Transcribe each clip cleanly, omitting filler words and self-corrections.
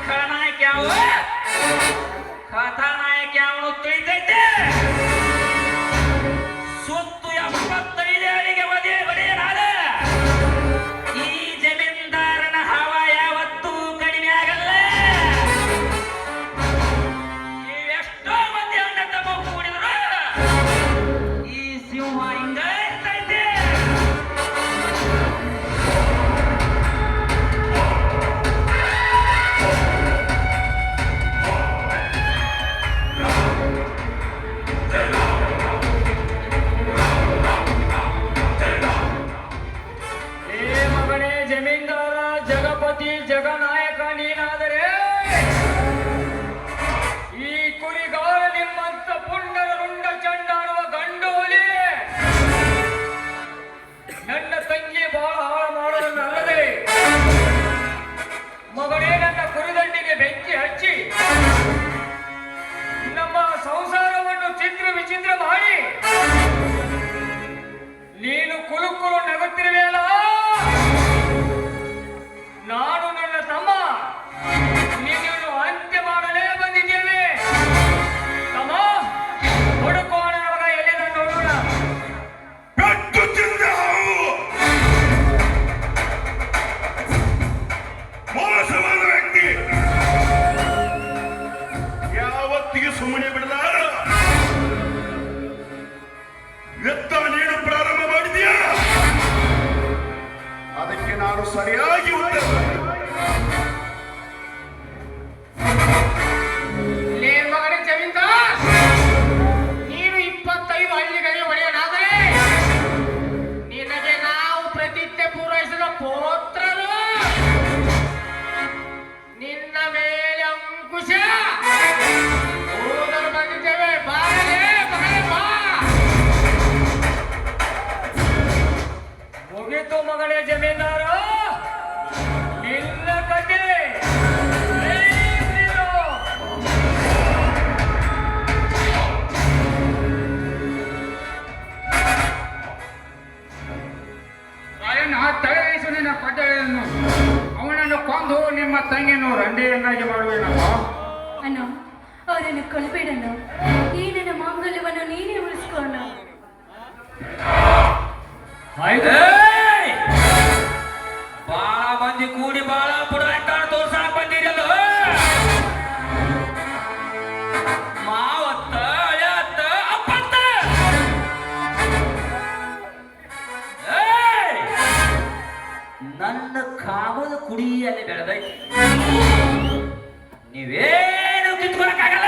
खळनायक ಯಾವ ಕಥಾನಾಯಕ ಯಾವನು ತಿಳಿದೈತೆ ಸುತ್ತು 75 ಅಡಿಗೆ ಒಡೆಯನಾದ ಈ ಜಮೀನ್ದಾರನ ಹವ ಯಾವತ್ತೂ ಕಡಿಮೆ ಆಗಲ್ಲ ಎಷ್ಟೋ ಮಂದಿ ಅಣ್ಣ ತಮ್ಮ ಕೂಡಿದ್ರು ಈ ಸಿಂಹ ಹಿಂಗ ಇರ್ತೈತೆ ಜಗನಾಯಕ ನೀನಾದರೆ ಈ ಕುರಿಗಾರ ನಿಮ್ಮಂತ ಪುಂಡರ ರುಂಡ ಚಂಡಾಡುವ ಗಂಡೋಲಿ ನನ್ನ ತಂಗಿ ಬಹಳ ಹಾಳು ಮಾಡೋದನ್ನಲ್ಲದೆ ಮಗನೇ ನನ್ನ ಕುರಿದಂಡಿಗೆ ಬೆಂಕಿ ಹಚ್ಚಿ ನಮ್ಮ ಸಂಸಾರವನ್ನು ಚಿತ್ರ ವಿಚಿತ್ರ ಮಾಡಿ ನೀನು ಕುಲು ನಗುತ್ತಿರುವೆಯಲ್ಲ ನಾನು ನನ್ನ ತಮ್ಮ ನಿನ್ನನ್ನು ಅಂತ್ಯ ಮಾಡಲೇ ಬಂದಿದ್ದೇವೆ ತಮ್ಮ ಹುಡುಕೋಣ ಎಲ್ಲಿಂದ ನೋಡೋಣ ಮೋಸವಾದ ವ್ಯಕ್ತಿ ಯಾವತ್ತಿಗೆ ಸುಮ್ಮನೆ ಬಿಡಲಾರ ಎತ್ತ ನೀನು ಪ್ರಾರಂಭ ಮಾಡಿದ್ಯಾ ಅದಕ್ಕೆ ನಾನು ಸರಿಯಾಗಿ ಉತ್ತರ ಮಗನೇ ಜಮೀನ್ದಾರ್ ನೀನು 25 ಹಳ್ಳಿಗಳಿಗೆ ಒಡೆಯನಾದರೆ ನಿನಗೆ ನಾವು ಪ್ರತಿಜ್ಞೆ ಪೂರೈಸಿದ ಪೋತ್ರರು ನಿನ್ನ ಮೇಲೆ ಅಂಕುಶ ಓದಲು ಬಂದಿದ್ದೇವೆ ಬಾರಲೇ ಮಗನೇ ಬಾ ಮುಗಿತು ಮಗನೇ ಜಮೀನ್ದಾರ ನಿನ್ನ ಕತೆ ತಡೆಯಿಸು ನಿನ್ನ ಪಟ್ಟೆಯನ್ನು ಅವನನ್ನು ಕೊಂದು ನಿಮ್ಮ ತಂಗಿಯನ್ನು ರಂಡೆಯನ್ನಾಗಿ ಮಾಡುವೇನಪ್ಪ ಅಣ್ಣ ಅವರನ್ನು ಕೊಲ್ಲಬೇಡಣ್ಣ ಈ ನನ್ನ ಮಾಂಗಲ್ಯವನ್ನು ನೀನೇ ಉಳಿಸ್ಕೊಂಡ ಬಾಳ ಮಂದಿ ಕೂಡಿ ಬಾಳ ಪುಡಾಟ ತೋರ್ಸಾಕ ಬಂದಿರಲ್ಲ ಮಾವತ್ತ ಅಳ್ಯಾತ್ತ ಅಪ್ಪತ್ತ ನನ್ನ ಕಾಮದ ಕುಡಿಯಲ್ಲಿ ಬೆಳೆದೈತಿ ನೀವೇನು ಕಿತ್ಕೊಳಕ್ಕಾಗಲ್ಲ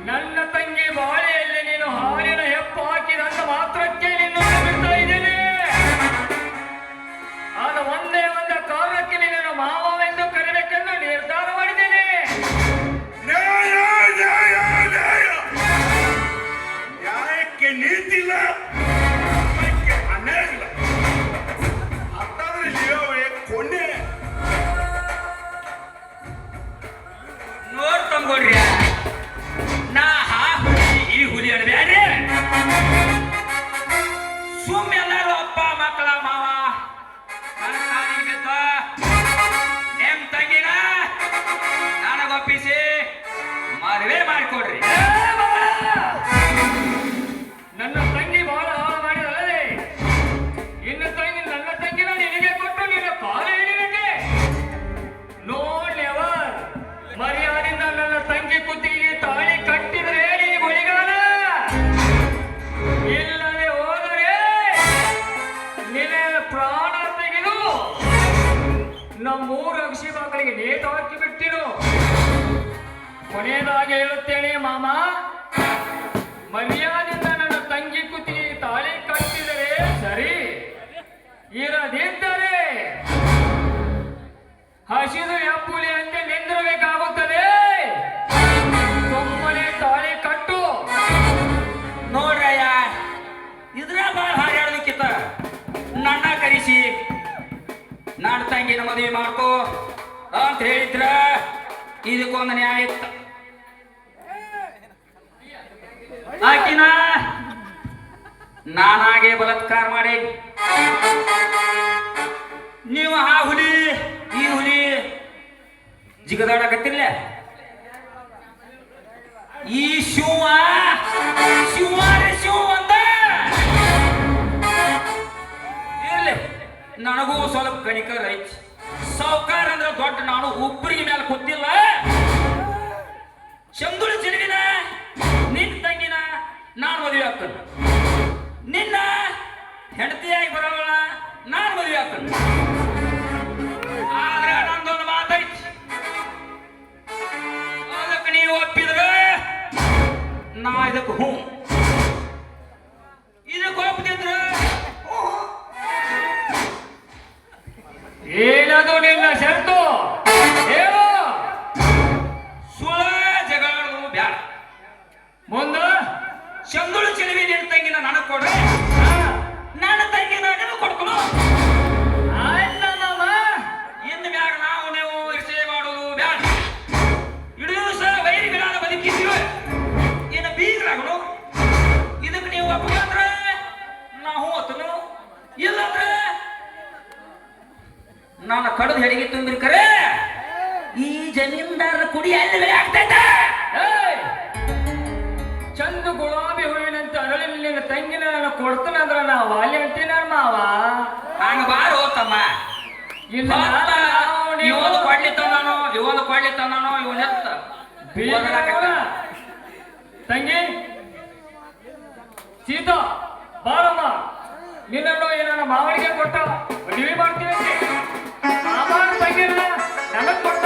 ನನ್ನ ತಂಗಿ ಬಾಳೆಯಲ್ಲಿ ನೀನು ಹಾಲಿನ ಹೆಪ್ಪು ಹಾಕಿದಂತ ಮಾತ್ರಕ್ಕೆ ನಿನ್ನ ಬಿಡ್ತಾ ಇದ್ದೇನೆ ಆದ ಒಂದೇ ಒಂದು ಕಾರಣಕ್ಕೆ ನಿನ್ನನ್ನು ಮಾವವೆಂದು ಕರೆಯಬೇಕೆಂದು ನಿರ್ಧಾರ ಮಾಡಿದ್ದೇನೆ ನ್ಯಾಯಕ್ಕೆ ನೀತಿಲ್ಲ ಅನ್ಯಾಯ ಇಲ್ಲ ಅದಾದ್ರೆ ಕೊನೆ ನೋಡ್ತಂಗೋಡ್ರಿ ನಾ ಈ ಹುಲಿ ಅಡ್ಬ್ಯಾಡ್ರಿ ಸುಮ್ಮ ಎಲ್ಲಾರು ಅಪ್ಪ ಮಕ್ಕಳ ಮಾವ ನನ್ನ ಕಾಲಿಗೆ ಬಿದ್ದ ನಿಮ್ ತಂಗಿನ ನನಗೊಪ್ಪಿಸಿ ಮದುವೆ ಮಾಡಿಕೊಡ್ರಿ ನನ್ನ ತಂಗಿ ಬಹಳ ಹಾಳು ಮಾಡಿದಲ್ಲದೆ ಇನ್ನು ತಂಗಿ ನನ್ನ ತಂಗಿನ ನಿನಗೆ ಕೊಟ್ಟು ನಿನ್ನ ಕಾಲು ಹಿಡಿಬೇಕೆ ನೋಡ್ಲೆವರ್ ಮರ್ಯಾದಿಂದ ನನ್ನ ತಂಗಿ ಕುತ್ತಿಗೆ ತಾಳಿ ಕಟ್ಟಿದರೆ ನೀ ಗುಳಿಗಾಲ ಇಲ್ಲದೆ ಹೋದರೆ ನಿನ್ನ ಪ್ರಾಣ ತೆಗೆದು ನಮ್ಮೂರು ಅಕ್ಷಿ ಮಕ್ಕಳಿಗೆ ನೇತು ಹಾಕಿ ಬಿಟ್ಟಿರು ಕೊನೆಯದಾಗಿ ಹೇಳುತ್ತೇನೆ ಮಾಮ ಮರ್ಯಾದಿಂದ ನನ್ನ ತಂಗಿ ಕುತ್ತಿಗೆ ತಾಳಿ ಕಟ್ಟಿದರೆ ಸರಿ ಇರದಿದ್ದರೆ ಹಸಿದು ಹೆಪ್ಪುಲಿ ಅಂತ ನಿಂದಿರಬೇಕಾಗುತ್ತದೆ ಸುಮ್ಮನೆ ತಾಳಿ ಕಟ್ಟು ನೋಡ್ರಯ್ಯ ಇದ್ರ ಬಾಳ ಹಾರಾಡೋದಕ್ಕಿಂತ ನನ್ನ ಕರೆಸಿ ನನ್ನ ತಂಗಿನ ಮದುವೆ ಮಾಡ್ಕೋ ಅಂತ ಹೇಳಿದ್ರ ಇದಕ್ಕೊಂದು ನ್ಯಾಯ ಇತ್ತು ಆಕಿನ ನಾನಾಗೆ ಬಲಾತ್ಕಾರ ಮಾಡಿ ಜಿಗದಾಡಕತ್ತಿಲ್ಲ ಈ ಶಿವ ಶಿವಾರೆ ಶಿವ ಅಂದ ಇರ್ಲಿ ನನಗೂ ಸ್ವಲ್ಪ ಕಣಿಕರ ಐತಿ ಸಾವುಕಾರ ಅಂದ್ರೆ ದೊಡ್ಡ ನಾನು ಒಬ್ಬರಿಗೆ ಮೇಲೆ ಗೊತ್ತಿಲ್ಲ ಚಂದುಳ ಚಿಲುವಿನ ನಿನ್ನ ತಂಗಿನ ನಾನು ಮದುವೆ ಆಗ್ತೇನೆ ನಿನ್ನ ಹೆಂಡತಿಯಾಗಿ ಬರೋಣ ನಾನು ಮದುವೆ ಆಗ್ತೇನೆ ಆದ್ರೆ ನಂದೊಂದು ಮಾತೈತಿ ಅದಕ್ಕೆ ನೀವು ಒಪ್ಪಿದ್ರೆ ನಾ ಇದಕ್ಕೆ ಹ್ಞೂ ಇದಕ್ಕೆ ಒಪ್ಪದಿದ್ರೆ ಏನದು ನಿನ್ನ ಶರ್ತು ಹೇಳು ಸುಳ ಜಗಳಾಡೋದು ಬ್ಯಾಡ ಮುಂದ ಚಂದುಳು ಚಿಲುವಿ ನಿನ್ನ ತಂಗಿನ ನನಗೆ ಕೊಡ್ರಿ ನನ್ನ ತಂಗಿನ ನಿನಗೆ ಕೊಡ್ಕೊಳು ಆಯ್ತಮ್ಮ ಇನ್ನು ಮ್ಯಾಗ ನಾವು ನೀವು ಇರ್ಸೆ ಮಾಡೋದು ಬ್ಯಾಡ ಇಡೀ ದಿವಸ ವೈರಿಗಳಾದ ಬದುಕಿದ್ದೀವಿ ಇನ್ನು ಬೀಗರಾಗನು ಇದಕ್ಕೆ ನೀವು ಒಪ್ಪಂದ್ರೆ ನಾವು ಹೊತ್ತನು ಇಲ್ಲಂದ್ರೆ ನಾನು ಕಡದು ಹೆಡಿಗೆ ತುಂಬಿರಿ ಕರೆ ಈ ಜಮೀನ್ದಾರರ ಕುಡಿ ಅಲ್ಲಿ ಬೆಲೆ ಆಗ್ತೈತೆ ಚಂದು ಗುಲಾಬಿ ಹೂವಿನಂತ ಅರಳಿ ನಿನ್ನ ತಂಗಿನ ನಾನು ಕೊಡ್ತೇನೆ ಅಂದ್ರ ನಾವು ಅಲ್ಲಿ ಅಂತೀನ ಮಾವ ಹಂಗ ಬಾರೋ ತಮ್ಮ ಇಲ್ಲ ಇವನು ಕೊಡ್ಲಿ ತಂದಾನೋ ಇವನ್ ಎತ್ತ ತಂಗಿ ಸೀತಾ ಬಾರಮ್ಮ ನಿನ್ನನ್ನು ಏನಾರ ಮಾವನಿಗೆ ಕೊಟ್ಟ ಮದುವೆ ಮಾಡ್ತೀವಿ ಮಾವ ತಂಗಿನ ನನಗ್ ಕೊಟ್ಟ